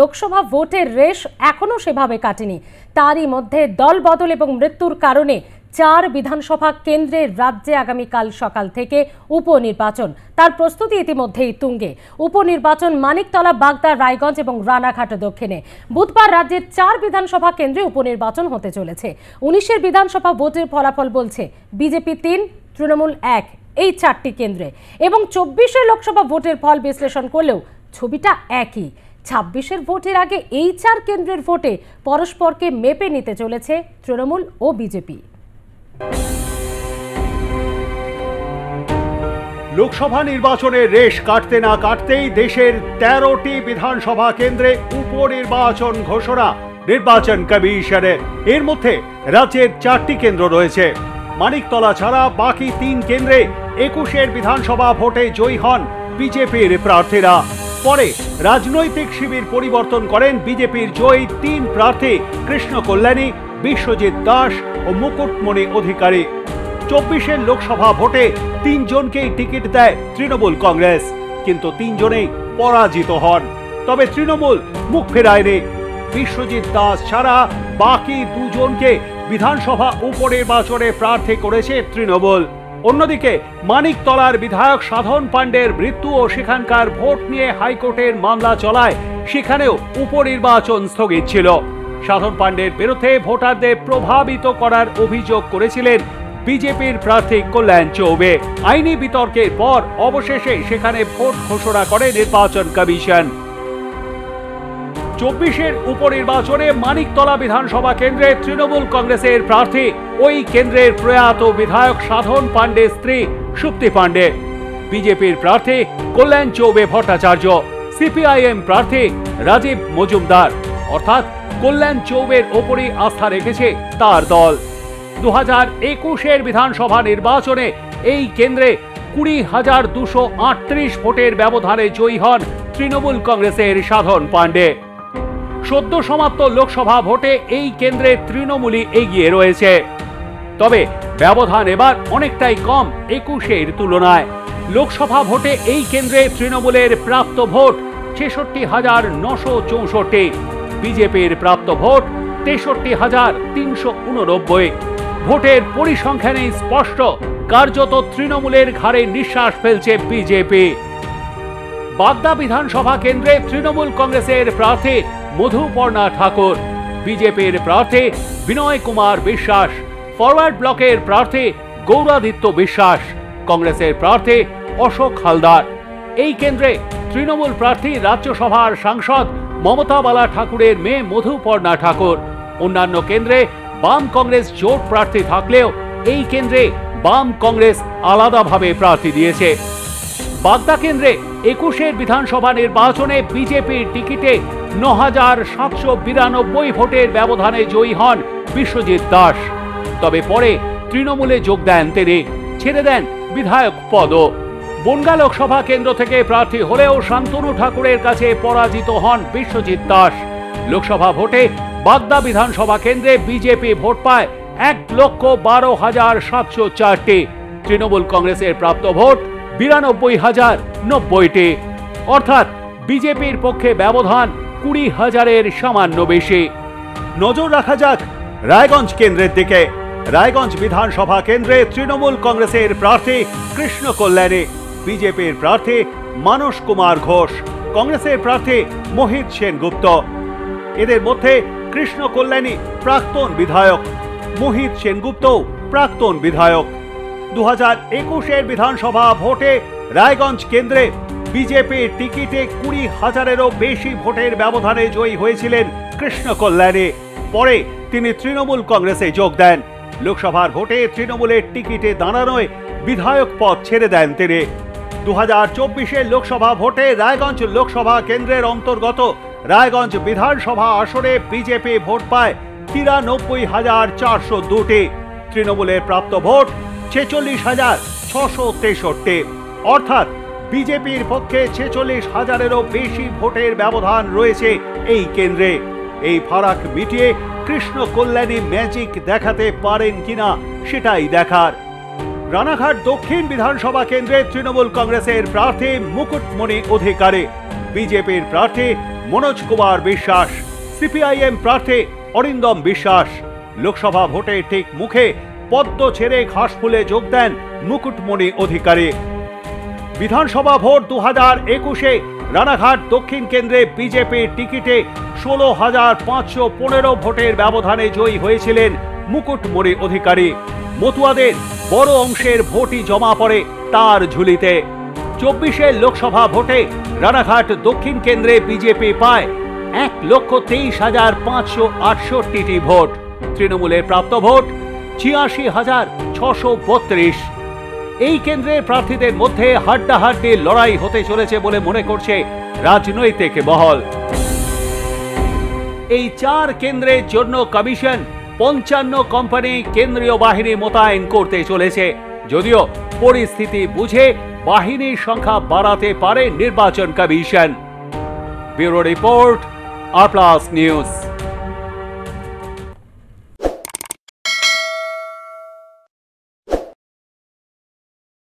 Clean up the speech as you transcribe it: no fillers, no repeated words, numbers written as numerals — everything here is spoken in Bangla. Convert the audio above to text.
লোকসভা ভোটের রেশ এখনো সেভাবে কাটেনি। তারই মধ্যে দল বদল এবং মৃত্যুর কারণে 4 বিধানসভা কেন্দ্রের রাজ্যে আগামীকাল সকাল থেকে উপনির্বাচন। তার প্রস্তুতি ইতিমধ্যেই তুঙ্গে। উপনির্বাচন মানিকতলা, বাগদা, রায়গঞ্জ এবং রানাঘাট দক্ষিণে। বুধবার রাজ্যের 4 বিধানসভা কেন্দ্রে উপনির্বাচন হতে চলেছে। 19-এর বিধানসভা ভোটের ফলাফল বলছে বিজেপি 3, তৃণমূল 1 এই 4টি কেন্দ্রে, এবং 24-এর লোকসভা ভোটের ফল বিশ্লেষণ করলেও ছবিটা একই। 26-এর ভোটের আগে এই 4 কেন্দ্রের ভোটে পরস্পরকে মেপে নিতে চলেছে তৃণমূল ও বিজেপি। লোকসভা নির্বাচনের রেশ কাটতে না কাটতেই দেশের 13টি বিধানসভা কেন্দ্রে উপনির্বাচন ঘোষণা নির্বাচন কমিশনের। এর মধ্যে রাজ্যের 4টি কেন্দ্র রয়েছে। মানিকতলা ছাড়া বাকি 3 কেন্দ্রে 21-এর বিধানসভা ভোটে জয়ী হন বিজেপির প্রার্থীরা। পরে রাজনৈতিক শিবির পরিবর্তন করেন বিজেপির জয়ী 3 প্রার্থী কৃষ্ণ কল্যাণী, বিশ্বজিৎ দাস ও মুকুটমণি অধিকারী। 24-এর লোকসভা ভোটে 3 জনকেই টিকিট দেয় তৃণমূল কংগ্রেস, কিন্তু 3 জনেই পরাজিত হন। তবে তৃণমূল মুখ ফেরায়নি। বিশ্বজিৎ দাস ছাড়া বাকি 2 জনকে বিধানসভা উপনির্বাচনে প্রার্থী করেছে তৃণমূল। অন্যদিকে মানিকতলার বিধায়ক সাধন পাণ্ডের মৃত্যু ও সেখানকার ভোট নিয়ে হাইকোর্টের মামলা চলায় সেখানেও উপনির্বাচন স্থগিত ছিল। সাধন পাণ্ডের বিরুদ্ধে ভোটারদের প্রভাবিত করার অভিযোগ করেছিলেন বিজেপির প্রার্থী কল্যাণ চৌবে। আইনি বিতর্কের পর অবশেষে সেখানে ভোট ঘোষণা করে নির্বাচন কমিশন। 24-এর উপনির্বাচনে মানিকতলা বিধানসভা কেন্দ্রে তৃণমূল কংগ্রেসের প্রার্থী ওই কেন্দ্রের প্রয়াত বিধায়ক সাধন পাণ্ডের স্ত্রী সুপ্তি পাণ্ডে, বিজেপির প্রার্থী কল্যাণ চৌবে ভট্টাচার্য, সিপিআইএম প্রার্থী রাজীব মজুমদার। অর্থাৎ কল্যাণ চৌবের ওপরই আস্থা রেখেছে তার দল। 2021-এর বিধানসভা নির্বাচনে এই কেন্দ্রে 20,238 ভোটের ব্যবধানে জয়ী হন তৃণমূল কংগ্রেসের সাধন পাণ্ডে। সদ্য সমাপ্ত লোকসভা ভোটে এই কেন্দ্রে তৃণমূলই এগিয়ে রয়েছে। তবে ব্যবধান এবার অনেকটাই কম 21-এর তুলনায়। লোকসভা ভোটে এই কেন্দ্রে তৃণমূলের প্রাপ্ত ভোট 66,964, বিজেপির প্রাপ্ত ভোট 63,389। ভোটের পরিসংখ্যানেই স্পষ্ট, কার্যত তৃণমূলের ঘাড়ে নিঃশ্বাস ফেলছে বিজেপি। বাগদা বিধানসভা কেন্দ্রে তৃণমূল কংগ্রেসের প্রার্থী মধুপর্ণা ঠাকুর, বিজেপির প্রার্থী বিনয় কুমার বিশ্বাস, ফরওয়ার্ড ব্লকের প্রার্থী গৌরাদিত্য বিশ্বাস, কংগ্রেসের প্রার্থী অশোক হালদার। এই কেন্দ্রে তৃণমূল প্রার্থী রাজ্যসভার সাংসদ মমতা বালা ঠাকুরের মেয়ে মধুপর্ণা ঠাকুর। অন্যান্য কেন্দ্রে বাম কংগ্রেস জোট প্রার্থী থাকলেও এই কেন্দ্রে বাম কংগ্রেস আলাদাভাবে প্রার্থী দিয়েছে। বাগদা কেন্দ্রে 21-এর বিধানসভা নির্বাচনে বিজেপির টিকিটে 9,792 ভোটের ব্যবধানে জয়ী হন বিশ্বজিৎ দাস। তবে পরে তৃণমূলে যোগ দেন তিনি, ছেড়ে দেন বিধায়ক পদও। বনগাঁ লোকসভা কেন্দ্র থেকে প্রার্থী হলেও শান্তনু ঠাকুরের কাছে পরাজিত হন বিশ্বজিৎ দাস। লোকসভা ভোটে বাগদা বিধানসভা কেন্দ্রে বিজেপি ভোট পায় 1,12,704টি। তৃণমূল কংগ্রেসের প্রাপ্ত ভোট 92,090টি। অর্থাৎ বিজেপির পক্ষে ব্যবধান 20,000-এর সামান্য বেশি। নজর রাখা যাক রায়গঞ্জ কেন্দ্রের দিকে। রায়গঞ্জ বিধানসভা কেন্দ্রে তৃণমূল কংগ্রেসের প্রার্থী কৃষ্ণ কল্যাণী, বিজেপির প্রার্থী মানস কুমার ঘোষ, কংগ্রেসের প্রার্থী মোহিত সেনগুপ্ত। এদের মধ্যে কৃষ্ণ কল্যাণী প্রাক্তন বিধায়ক, মোহিত সেনগুপ্ত প্রাক্তন বিধায়ক। 2021-এর বিধানসভা ভোটে রায়গঞ্জ কেন্দ্রে বিজেপির টিকিটে 20,000-এরও বেশি ভোটের ব্যবধানে জয়ী হয়েছিলেন কৃষ্ণ কল্যাণী। পরে তিনি তৃণমূল কংগ্রেসে যোগ দেন। লোকসভার ভোটে তৃণমূলের টিকিটে দাঁড়ানোয় বিধায়ক পদ ছেড়ে দেন তিনি। 2024-এর লোকসভা ভোটে রায়গঞ্জ লোকসভা কেন্দ্রের অন্তর্গত রায়গঞ্জ বিধানসভা আসনে বিজেপি ভোট পায় 93,402টি। তৃণমূলের প্রাপ্ত ভোট 46,663। অর্থাৎ বিজেপির পক্ষে 46,000-এরও বেশি ভোটের ব্যবধান রয়েছে এই কেন্দ্রে। এই ফারাক মিটিয়ে কৃষ্ণ কল্যাণী ম্যাজিক দেখাতে পারেন কিনা সেটাই দেখার। রানাঘাট দক্ষিণ বিধানসভা কেন্দ্রে তৃণমূল কংগ্রেসের প্রার্থী মুকুটমণি অধিকারী, বিজেপির প্রার্থী মনোজ কুমার বিশ্বাস, সিপিআইএম প্রার্থী অরিন্দম বিশ্বাস। লোকসভা ভোটের ঠিক মুখে পদ্ম ছেড়ে ঘাসফুলে যোগ দেন মুকুটমণি অধিকারী। বিধানসভা ভোট 2021-এ রানাঘাট দক্ষিণ কেন্দ্রে বিজেপির টিকিটে 16,515 ভোটের ব্যবধানে জয়ী হয়েছিলেন মুকুটমণি অধিকারী। মতুয়াদের বড় অংশের ভোটই জমা পড়ে তার ঝুলিতে। 24-এর লোকসভা ভোটে রানাঘাট দক্ষিণ কেন্দ্রে বিজেপি পায় 1,23,568টি ভোট। তৃণমূলের প্রাপ্ত ভোট 86,632। এই কেন্দ্রের প্রার্থীদের মধ্যে হাড্ডাহাড্ডি লড়াই হতে চলেছে বলে মনে করছে রাজনৈতিক মহল। এই 4 কেন্দ্রের জন্য কমিশন 55 কোম্পানি কেন্দ্রীয় বাহিনী মোতায়েন করতে চলেছে। যদিও পরিস্থিতি বুঝে বাহিনীর সংখ্যা বাড়াতে পারে নির্বাচন কমিশন। ব্যুরো রিপোর্ট, আর প্লাস নিউজ।